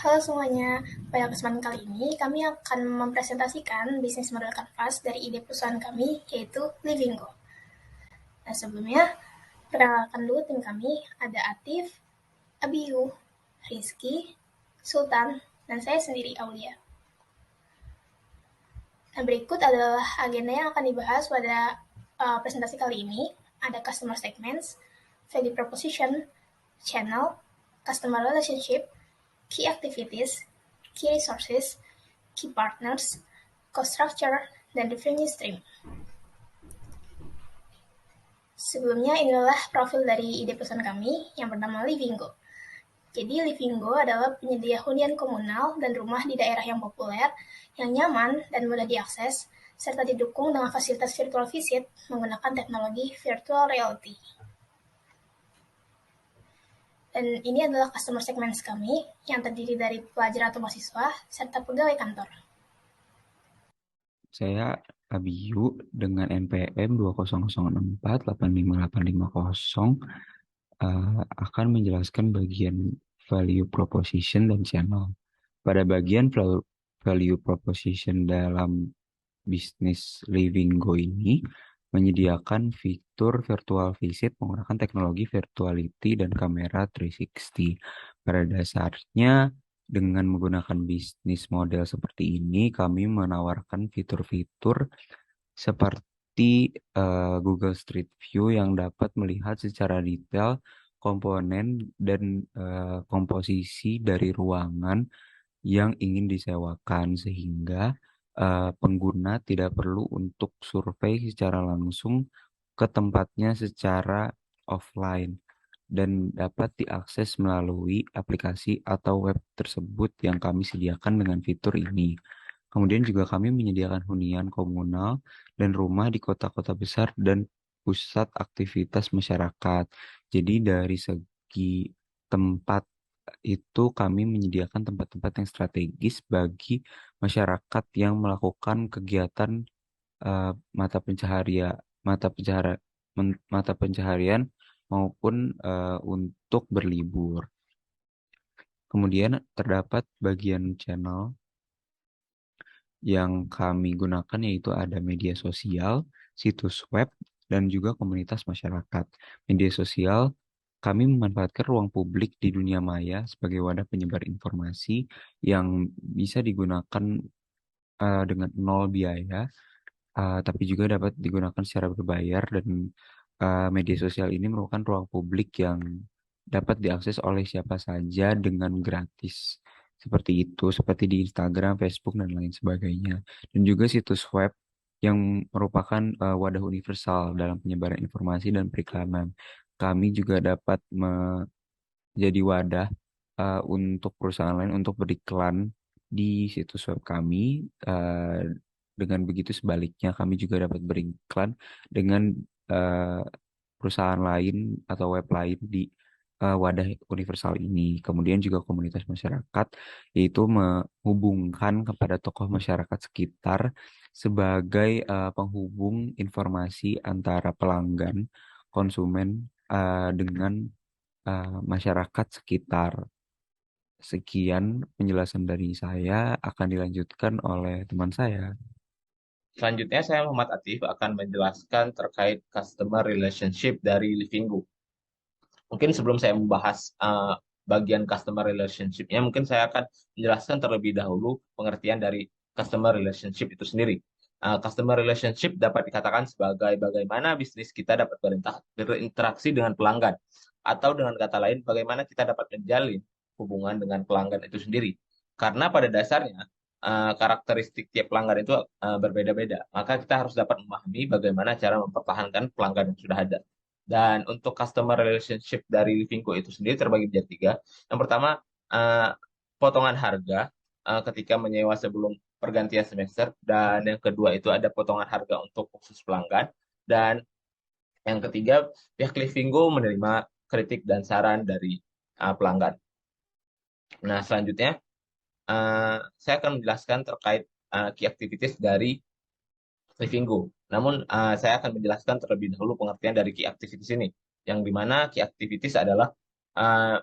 Halo semuanya, pada kesempatan kali ini kami akan mempresentasikan bisnis model kanvas dari ide perusahaan kami, yaitu Livingo. Nah sebelumnya, perkenalkan dulu tim kami, ada Atif, Abiyu, Rizky, Sultan, dan saya sendiri, Aulia. Nah berikut adalah agenda yang akan dibahas pada presentasi kali ini. Ada customer segments, value proposition, channel, customer relationship, key activities, key resources, key partners, cost structure, dan revenue stream. Sebelumnya inilah profil dari ide perusahaan kami yang bernama Livingo. Jadi Livingo adalah penyedia hunian komunal dan rumah di daerah yang populer, yang nyaman dan mudah diakses, serta didukung dengan fasilitas virtual visit menggunakan teknologi virtual reality. Dan ini adalah customer segments kami yang terdiri dari pelajar atau mahasiswa serta pegawai kantor. Saya Abiyu dengan NPM 2004858550 akan menjelaskan bagian value proposition dan channel. Pada bagian value proposition dalam bisnis Living Go ini menyediakan fitur virtual visit menggunakan teknologi virtuality dan kamera 360. Pada dasarnya, dengan menggunakan bisnis model seperti ini, kami menawarkan fitur-fitur seperti Google Street View yang dapat melihat secara detail komponen dan komposisi dari ruangan yang ingin disewakan sehingga pengguna tidak perlu untuk survei secara langsung ke tempatnya secara offline dan dapat diakses melalui aplikasi atau web tersebut yang kami sediakan dengan fitur ini. Kemudian juga kami menyediakan hunian komunal dan rumah di kota-kota besar dan pusat aktivitas masyarakat. Jadi dari segi tempat itu kami menyediakan tempat-tempat yang strategis bagi masyarakat yang melakukan kegiatan eh, mata pencaharian, mata pencahara, mata pencaharian maupun untuk berlibur. Kemudian terdapat bagian channel yang kami gunakan yaitu ada media sosial, situs web, dan juga komunitas masyarakat. Media sosial, kami memanfaatkan ruang publik di dunia maya sebagai wadah penyebar informasi yang bisa digunakan dengan nol biaya, tapi juga dapat digunakan secara berbayar dan media sosial ini merupakan ruang publik yang dapat diakses oleh siapa saja dengan gratis. Seperti itu, seperti di Instagram, Facebook, dan lain sebagainya. Dan juga situs web yang merupakan wadah universal dalam penyebaran informasi dan periklanan. Kami juga dapat menjadi wadah untuk perusahaan lain untuk beriklan di situs web kami. Dengan begitu sebaliknya, kami juga dapat beriklan dengan eh, perusahaan lain atau web lain di wadah universal ini. Kemudian juga komunitas masyarakat, yaitu menghubungkan kepada tokoh masyarakat sekitar sebagai penghubung informasi antara pelanggan, konsumen dengan masyarakat sekitar. Sekian penjelasan dari saya, akan dilanjutkan oleh teman saya. Selanjutnya, saya Muhammad Atif akan menjelaskan terkait customer relationship dari Livingo. Mungkin sebelum saya membahas bagian customer relationship-nya, mungkin saya akan menjelaskan terlebih dahulu pengertian dari customer relationship itu sendiri. Customer relationship dapat dikatakan sebagai bagaimana bisnis kita dapat berinteraksi dengan pelanggan, atau dengan kata lain, bagaimana kita dapat menjalin hubungan dengan pelanggan itu sendiri. Karena pada dasarnya karakteristik tiap pelanggan itu berbeda-beda, maka kita harus dapat memahami bagaimana cara mempertahankan pelanggan yang sudah ada. Dan untuk customer relationship dari Livingco itu sendiri terbagi menjadi tiga. Yang pertama, eh, potongan harga ketika menyewa sebelum pergantian semester. Dan yang kedua itu ada potongan harga untuk khusus pelanggan. Dan yang ketiga, pihak Livingco menerima kritik dan saran dari pelanggan. Nah, selanjutnya, saya akan menjelaskan terkait key activities dari Livinggo. Namun, saya akan menjelaskan terlebih dahulu pengertian dari key activities ini, yang dimana key activities adalah uh,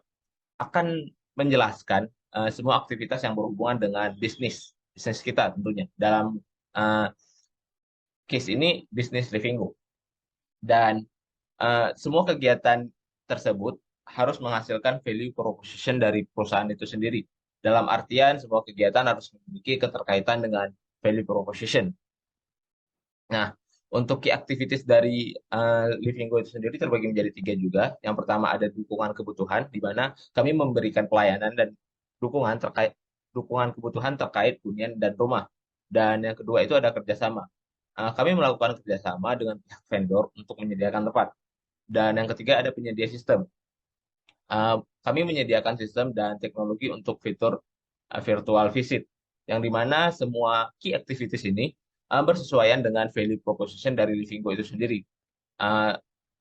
akan menjelaskan semua aktivitas yang berhubungan dengan bisnis kita tentunya. Dalam uh, case ini bisnis Livinggo. Dan semua kegiatan tersebut harus menghasilkan value proposition dari perusahaan itu sendiri. Dalam artian sebuah kegiatan harus memiliki keterkaitan dengan value proposition. Nah, untuk key activities dari Livinggo itu sendiri terbagi menjadi 3 juga. Yang pertama ada dukungan kebutuhan, di mana kami memberikan pelayanan dan dukungan kebutuhan terkait hunian dan rumah. Dan yang kedua itu ada kerjasama. Kami melakukan kerjasama dengan pihak vendor untuk menyediakan tempat. Dan yang ketiga ada penyedia sistem. Kami menyediakan sistem dan teknologi untuk fitur virtual visit, yang dimana semua key activities ini bersesuaian dengan value proposition dari Livinggo itu sendiri. Uh,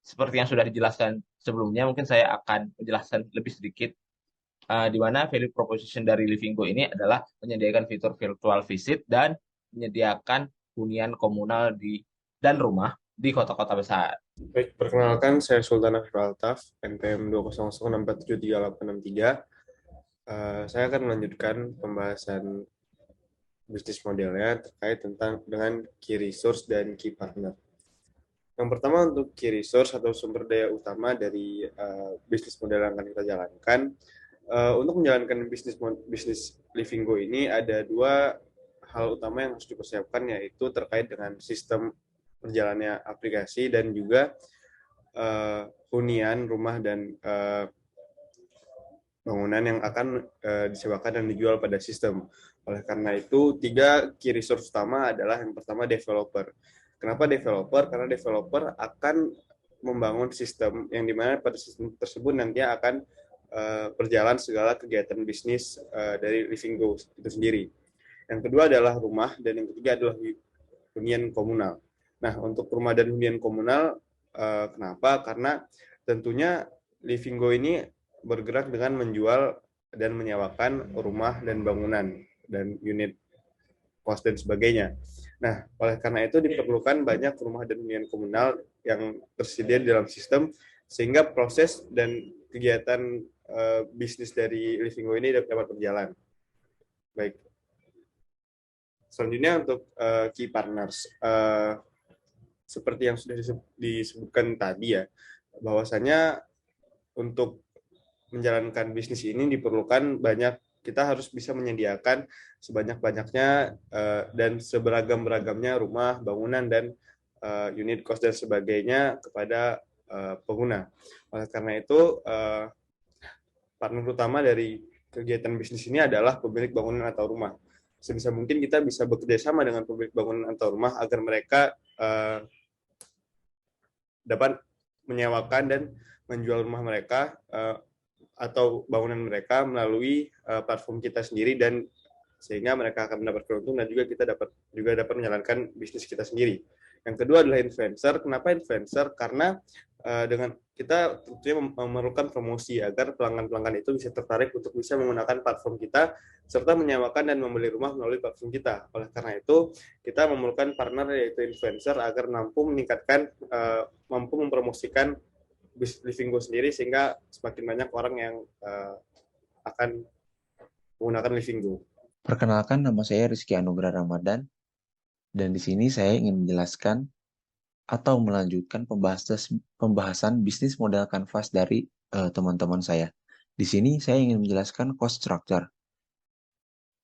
Seperti yang sudah dijelaskan sebelumnya, mungkin saya akan menjelaskan lebih sedikit, di mana value proposition dari Livinggo ini adalah menyediakan fitur virtual visit dan menyediakan hunian komunal dan rumah di kota-kota besar. Baik, perkenalkan saya Sultan Afif Altaf, NPM 200647863. Saya akan melanjutkan pembahasan bisnis modelnya terkait dengan key resource dan key partner. Yang pertama untuk key resource atau sumber daya utama dari bisnis model yang akan kita jalankan. Untuk menjalankan bisnis Livinggo ini ada 2 hal utama yang harus dipersiapkan, yaitu terkait dengan sistem berjalannya aplikasi dan juga hunian rumah dan bangunan yang akan disewakan dan dijual pada sistem. Oleh karena itu, 3 key resource utama adalah yang pertama developer. Kenapa developer? Karena developer akan membangun sistem yang dimana pada sistem tersebut nantinya akan berjalan segala kegiatan bisnis dari Livinggo itu sendiri. Yang kedua adalah rumah, dan yang ketiga adalah hunian komunal. Nah, untuk rumah dan hunian komunal, kenapa? Karena tentunya Livinggo ini bergerak dengan menjual dan menyewakan rumah dan bangunan dan unit kos dan sebagainya. Nah, oleh karena itu diperlukan banyak rumah dan hunian komunal yang tersedia di dalam sistem, sehingga proses dan kegiatan bisnis dari Livinggo ini dapat berjalan. Baik. Selanjutnya untuk key partners. Seperti yang sudah disebutkan tadi ya, bahwasanya untuk menjalankan bisnis ini diperlukan kita harus bisa menyediakan sebanyak-banyaknya dan seberagam-beragamnya rumah, bangunan, dan unit kos dan sebagainya kepada pengguna. Oleh karena itu, partner utama dari kegiatan bisnis ini adalah pemilik bangunan atau rumah. Sebisa mungkin kita bisa bekerja sama dengan pemilik bangunan atau rumah agar mereka dapat menyewakan dan menjual rumah mereka atau bangunan mereka melalui platform kita sendiri, dan sehingga mereka akan mendapat keuntungan dan juga kita dapat menjalankan bisnis kita sendiri. Yang kedua adalah influencer. Kenapa influencer? Karena dengan kita tentunya memerlukan promosi agar pelanggan-pelanggan itu bisa tertarik untuk bisa menggunakan platform kita serta menyewakan dan membeli rumah melalui platform kita. Oleh karena itu, kita memerlukan partner yaitu influencer agar mampu mempromosikan bisnis Livinggo sendiri, sehingga semakin banyak orang yang akan menggunakan Livinggo. Perkenalkan, nama saya Rizky Anugrah Ramadan, dan di sini saya ingin menjelaskan atau melanjutkan pembahasan bisnis model kanvas dari teman-teman saya. Di sini saya ingin menjelaskan cost structure.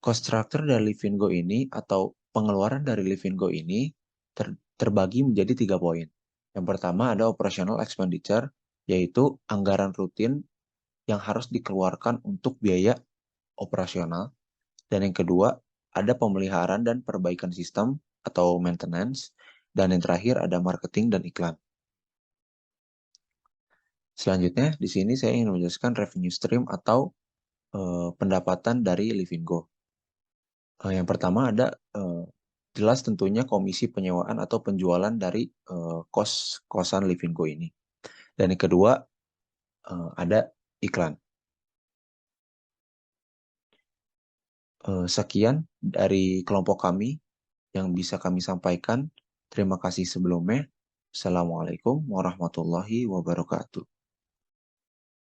Cost structure dari Livinggo ini atau pengeluaran dari Livinggo ini terbagi menjadi 3 poin. Yang pertama ada operational expenditure, yaitu anggaran rutin yang harus dikeluarkan untuk biaya operasional. Dan yang kedua ada pemeliharaan dan perbaikan sistem atau maintenance. Dan yang terakhir ada marketing dan iklan. Selanjutnya, di sini saya ingin menjelaskan revenue stream atau pendapatan dari Livinggo. Yang pertama ada jelas tentunya komisi penyewaan atau penjualan dari kos-kosan Livinggo ini. Dan yang kedua ada iklan. Sekian dari kelompok kami yang bisa kami sampaikan. Terima kasih sebelumnya. Assalamualaikum warahmatullahi wabarakatuh.